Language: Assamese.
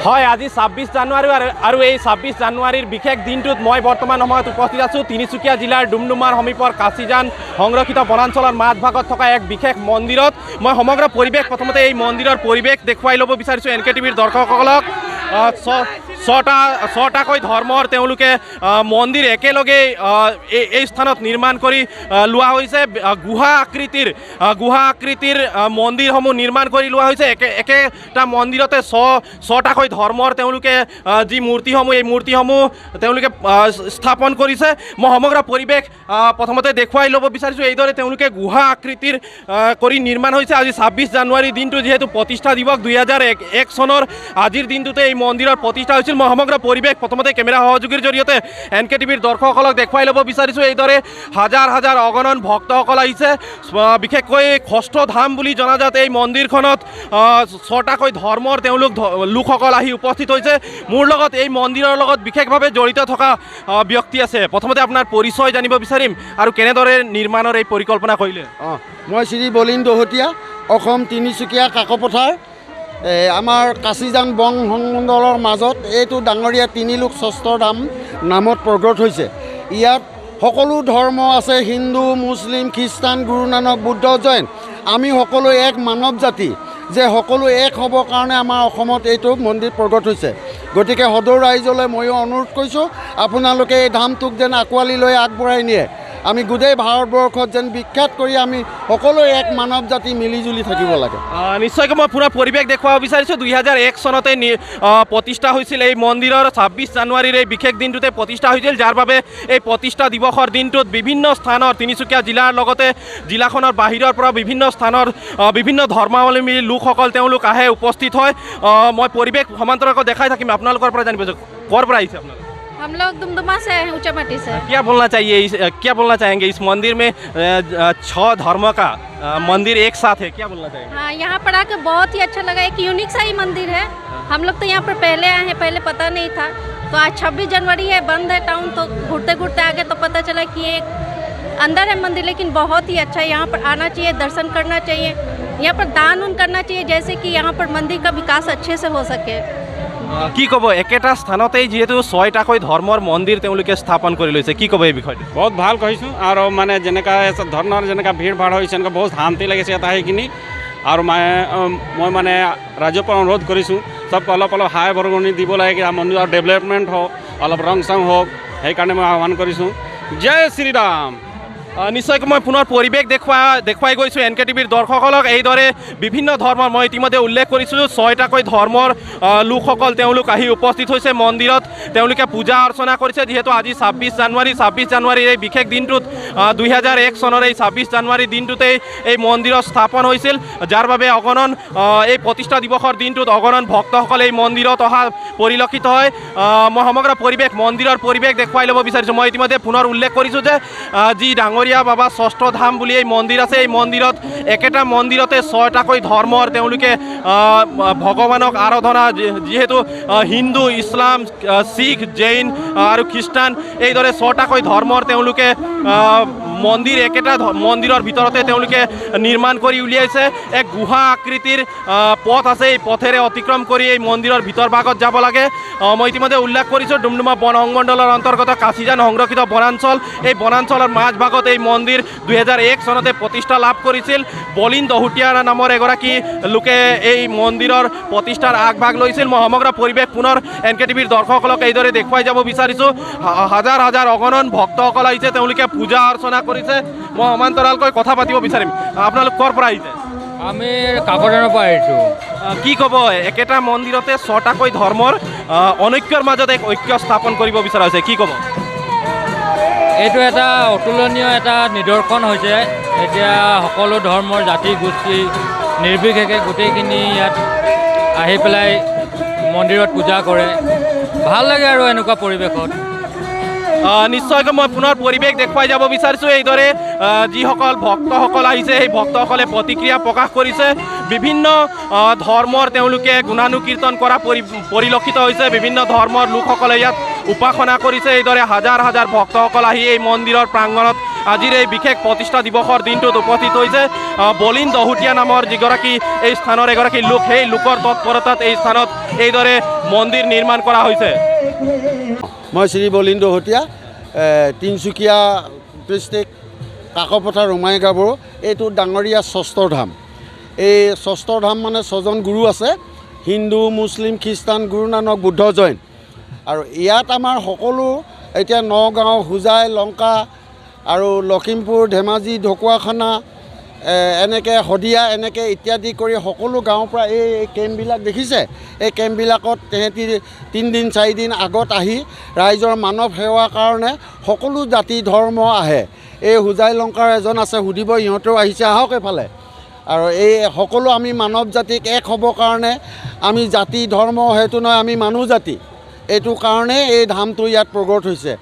হয় আজি ২৬ জানুৱাৰী আৰু এই ২৬ জানুৱাৰীৰ বিশেষ দিনটোত মই বৰ্তমান সময়ত উপস্থিত আছোঁ তিনিচুকীয়া জিলাৰ ডুমডুমাৰ সমীপৰ কাচিজান সংৰক্ষিত বনাঞ্চলৰ মাজভাগত থকা এক বিশেষ মন্দিৰত মই সমগ্ৰ পৰিৱেশ প্ৰথমতে এই মন্দিৰৰ পৰিৱেশ দেখুৱাই ল'ব বিচাৰিছোঁ NKTVৰ দৰ্শকসকলক। ছটাকৈ ধৰ্মৰ তেওঁলোকে মন্দিৰ একেলগে এই স্থানত নিৰ্মাণ কৰি লোৱা হৈছে। গুহা আকৃতিৰ মন্দিৰসমূহ নিৰ্মাণ কৰি লোৱা হৈছে। একেটা মন্দিৰতে ছটাকৈ ধৰ্মৰ তেওঁলোকে যি মূৰ্তিসমূহ এই মূৰ্তিসমূহ তেওঁলোকে স্থাপন কৰিছে। মই সমগ্ৰ পৰিৱেশ প্ৰথমতে দেখুৱাই ল'ব বিচাৰিছোঁ। এইদৰে তেওঁলোকে গুহা আকৃতিৰ কৰি নিৰ্মাণ হৈছে। আজি ২৬ জানুৱাৰী দিনটো যিহেতু প্ৰতিষ্ঠা দিৱস ২০০১ চনৰ আজিৰ দিনটোতে এই মন্দিৰৰ প্ৰতিষ্ঠা হৈছিল। মই সমগ্ৰ পৰিৱেশ প্ৰথমতে কেমেৰা সহযোগীৰ জৰিয়তে NKTVৰ দৰ্শকসকলক দেখুৱাই ল'ব বিচাৰিছোঁ। এইদৰে হাজাৰ হাজাৰ অগণন ভক্তসকল আহিছে। বিশেষকৈ ষষ্ঠধাম বুলি জনাজাত এই মন্দিৰখনত ছটাকৈ ধৰ্মৰ তেওঁলোক লোকসকল আহি উপস্থিত হৈছে। মোৰ লগত এই মন্দিৰৰ লগত বিশেষভাৱে জড়িত থকা ব্যক্তি আছে। প্ৰথমতে আপোনাৰ পৰিচয় জানিব বিচাৰিম আৰু কেনেদৰে নিৰ্মাণৰ এই পৰিকল্পনা কৰিলে? মই শ্ৰী বলিন দহতীয়া, অসম তিনিচুকীয়া কাকপথাৰ। আমাৰ কাচিজান বন সংমণ্ডলৰ মাজত এইটো ডাঙৰীয়া তিনিলোক ষষ্ঠধাম নামত প্ৰগট হৈছে। ইয়াত সকলো ধৰ্ম আছে, হিন্দু, মুছলিম, খ্ৰীষ্টান, গুৰু নানক, বুদ্ধ, জৈন। আমি সকলো এক মানৱ জাতি, যে সকলো এক হ'বৰ কাৰণে আমাৰ অসমত এইটো মন্দিৰ প্ৰগট হৈছে। গতিকে সদৌ ৰাইজলৈ ময়ো অনুৰোধ কৰিছোঁ, আপোনালোকে এই ধামটোক যেন আঁকোৱালি লৈ আগবঢ়াই নিয়ে। আমি গোটেই ভাৰতবৰ্ষত যেন বিখ্যাত কৰি আমি সকলো এক মানৱ জাতি মিলিজুলি থাকিব লাগে। নিশ্চয়কৈ মই পুনৰ পৰিৱেশ দেখুৱাব বিচাৰিছোঁ। ২০০১ চনতে প্ৰতিষ্ঠা হৈছিল এই মন্দিৰৰ ২৬ জানুৱাৰীৰ এই বিশেষ দিনটোতে প্ৰতিষ্ঠা হৈছিল, যাৰ বাবে এই প্ৰতিষ্ঠা দিৱসৰ দিনটোত বিভিন্ন স্থানৰ তিনিচুকীয়া জিলাৰ লগতে জিলাখনৰ বাহিৰৰ পৰা বিভিন্ন স্থানৰ বিভিন্ন ধৰ্মাৱলম্বী লোকসকল তেওঁলোক আহে, উপস্থিত হয়। মই পৰিৱেশ সমান্তৰালকৈ দেখাই থাকিম। আপোনালোকৰ পৰা জানিব ক'ৰ পৰা আহিছে আপোনালোক? हम लोग दुमदुमा से हैं, ऊंचामाटी से। क्या बोलना चाहेंगे इस मंदिर में 6 धर्म का मंदिर एक साथ है, क्या बोलना चाहेंगे? हाँ, यहाँ पर आके बहुत ही अच्छा लगा। एक यूनिक सा ही मंदिर है। हम लोग तो यहाँ पर पहले आए हैं, पहले पता नहीं था। तो आज 26 जनवरी है, बंद है टाउन, तो घूरते घूरते आगे तो पता चला कि एक अंदर है मंदिर, लेकिन बहुत ही अच्छा है। यहाँ पर आना चाहिए, दर्शन करना चाहिए, यहाँ पर दान उन करना चाहिए, जैसे कि यहाँ पर मंदिर का विकास अच्छे से हो सके। কি ক'ব, একেটা স্থানতেই যিহেতু 6টাকৈ ধৰ্মৰ মন্দিৰ তেওঁলোকে স্থাপন কৰি লৈছে, কি ক'ব এই বিষয়টো? বহুত ভাল কৈছোঁ। আৰু মানে যেনেকুৱা ধৰণৰ যেনেকুৱা ভিৰ ভাৰ হৈছে এনেকুৱা বহুত শান্তি লাগিছে ইয়াত আহি কিনি। আৰু মই মানে ৰাজ্যৰ পৰা অনুৰোধ কৰিছোঁ চবকে অলপ অলপ সহায় বৰঙণি দিব লাগে, মন্দিৰৰ ডেভেলপমেণ্ট হওক, অলপ ৰং চং হওক, সেইকাৰণে মই আহ্বান কৰিছোঁ। জয় শ্ৰীৰাম। নিশ্চয়কৈ মই পুনৰ পৰিৱেশ দেখুৱাই গৈছোঁ NKTVৰ দৰ্শকসকলক। এইদৰে বিভিন্ন ধৰ্মৰ মই ইতিমধ্যে উল্লেখ কৰিছোঁ 6টাকৈ ধৰ্মৰ লোকসকল তেওঁলোক আহি উপস্থিত হৈছে মন্দিৰত। তেওঁলোকে পূজা অৰ্চনা কৰিছে। যিহেতু আজি ২৬ জানুৱাৰীৰ এই বিশেষ দিনটোত ২০০১ চনৰ এই ২৬ জানুৱাৰীৰ দিনটোতেই এই মন্দিৰৰ স্থাপন হৈছিল, যাৰ বাবে অগণন এই প্ৰতিষ্ঠা দিৱসৰ দিনটোত অগণন ভক্তসকল এই মন্দিৰত অহা পৰিলক্ষিত হয়। মই সমগ্ৰ মন্দিৰৰ পৰিৱেশ দেখুৱাই ল'ব বিচাৰিছোঁ। মই ইতিমধ্যে পুনৰ উল্লেখ কৰিছোঁ যে যি ডাঙৰীয়া বাবা ষষ্ঠধাম বুলি এই মন্দিৰ আছে, এই মন্দিৰত একেটা মন্দিৰতে 6টাকৈ ধৰ্মৰ তেওঁলোকে ভগৱানক আৰাধনা, যিহেতু হিন্দু, ইছলাম, শিখ, জৈন আৰু খ্ৰীষ্টান, এইদৰে 6টাকৈ ধৰ্মৰ তেওঁলোকে একেটা মন্দিৰৰ ভিতৰতে তেওঁলোকে নিৰ্মাণ কৰি উলিয়াইছে। এক গুহা আকৃতিৰ পথ আছে, এই পথেৰে অতিক্ৰম কৰি এই মন্দিৰৰ ভিতৰ ভাগত যাব লাগে। মই ইতিমধ্যে উল্লেখ কৰিছোঁ ডুমডুমা বন সংমণ্ডলৰ অন্তৰ্গত কাচিজান সংৰক্ষিত বনাঞ্চল। এই বনাঞ্চলৰ মাজভাগত এই মন্দিৰ ২০০১ চনতে প্ৰতিষ্ঠা লাভ কৰিছিল। বলিন দহতীয়া নামৰ এগৰাকী লোকে এই মন্দিৰৰ প্ৰতিষ্ঠাৰ আগভাগ লৈছিল। মই সমগ্ৰ পৰিৱেশ পুনৰ NKTVৰ দৰ্শকসকলক এইদৰে দেখুৱাই যাব বিচাৰিছোঁ। হাজাৰ হাজাৰ অগণন ভক্তসকল আহিছে, তেওঁলোকে পূজা অৰ্চনা কৰিছে। মই সমান্তৰালকৈ কথা পাতিব বিচাৰিম। আপোনালোক ক'ৰ পৰা আহিছে? আমি কাকজানৰ পৰা আহিছোঁ। কি ক'ব, একেটা মন্দিৰতে 6টাকৈ ধৰ্মৰ অনৈক্যৰ মাজত এক ঐক্য স্থাপন কৰিব বিচৰা হৈছে, কি ক'ব? এইটো এটা অতুলনীয় এটা নিদৰ্শন হৈছে। এতিয়া সকলো ধৰ্মৰ জাতি গোষ্ঠী নিৰ্বিশেষে গোটেইখিনি ইয়াত আহি পেলাই মন্দিৰত পূজা কৰে। ভাল লাগে আৰু এনেকুৱা পৰিৱেশত। নিশ্চয়কৈ মই পুনৰ পৰিৱেশ দেখুৱাই যাব বিচাৰিছোঁ। এইদৰে যিসকল ভক্তসকল আহিছে সেই ভক্তসকলে প্ৰতিক্ৰিয়া প্ৰকাশ কৰিছে। বিভিন্ন ধৰ্মৰ তেওঁলোকে গুণানুকীৰ্তন কৰা পৰিলক্ষিত হৈছে। বিভিন্ন ধৰ্মৰ লোকসকলে ইয়াত উপাসনা কৰিছে। এইদৰে হাজাৰ হাজাৰ ভক্তসকল আহি এই মন্দিৰৰ প্ৰাংগণত আজিৰ এই বিশেষ প্ৰতিষ্ঠা দিৱসৰ দিনটোত উপস্থিত হৈছে বলিন দহোটীয়া নামৰ যিগৰাকী এই স্থানৰ এগৰাকী লোক, সেই লোকৰ তৎপৰতাত এই স্থানত এইদৰে মন্দিৰ নিৰ্মাণ কৰা হৈছে। মই শ্ৰী বলিন দহোটীয়া, তিনিচুকীয়া ডিষ্ট্ৰিক্ট, কাকপথাৰ উমাই গাভৰু। এইটো ডাঙৰীয়া ষষ্ঠ ধাম। এই ষষ্ঠ ধাম মানে 6জন গুৰু আছে, হিন্দু, মুছলিম, খ্ৰীষ্টান, গুৰু নানক, বুদ্ধ, জৈন। আৰু ইয়াত আমাৰ সকলো এতিয়া নগাঁও, হোজাই, লংকা আৰু লখিমপুৰ, ধেমাজি, ঢকুৱাখানা, এনেকৈ শদিয়া, এনেকৈ ইত্যাদি কৰি সকলো গাঁৱৰ পৰা এই কেম্পবিলাক দেখিছে। এই কেম্পবিলাকত তেহেঁতি 3 দিন 4 দিন আগত আহি ৰাইজৰ মানৱ সেৱাৰ কাৰণে সকলো জাতি ধৰ্ম আহে। এই হোজাই লংকাৰ এজন আছে, সুধিব, ইহঁতেও আহিছে, আহক এফালে। আৰু এই সকলো আমি মানৱ জাতিক এক হ'বৰ কাৰণে, আমি জাতি ধৰ্ম সেইটো নহয়, আমি মানুহ জাতি, এইটো কাৰণে এই ধামটো ইয়াত প্ৰগট হৈছে।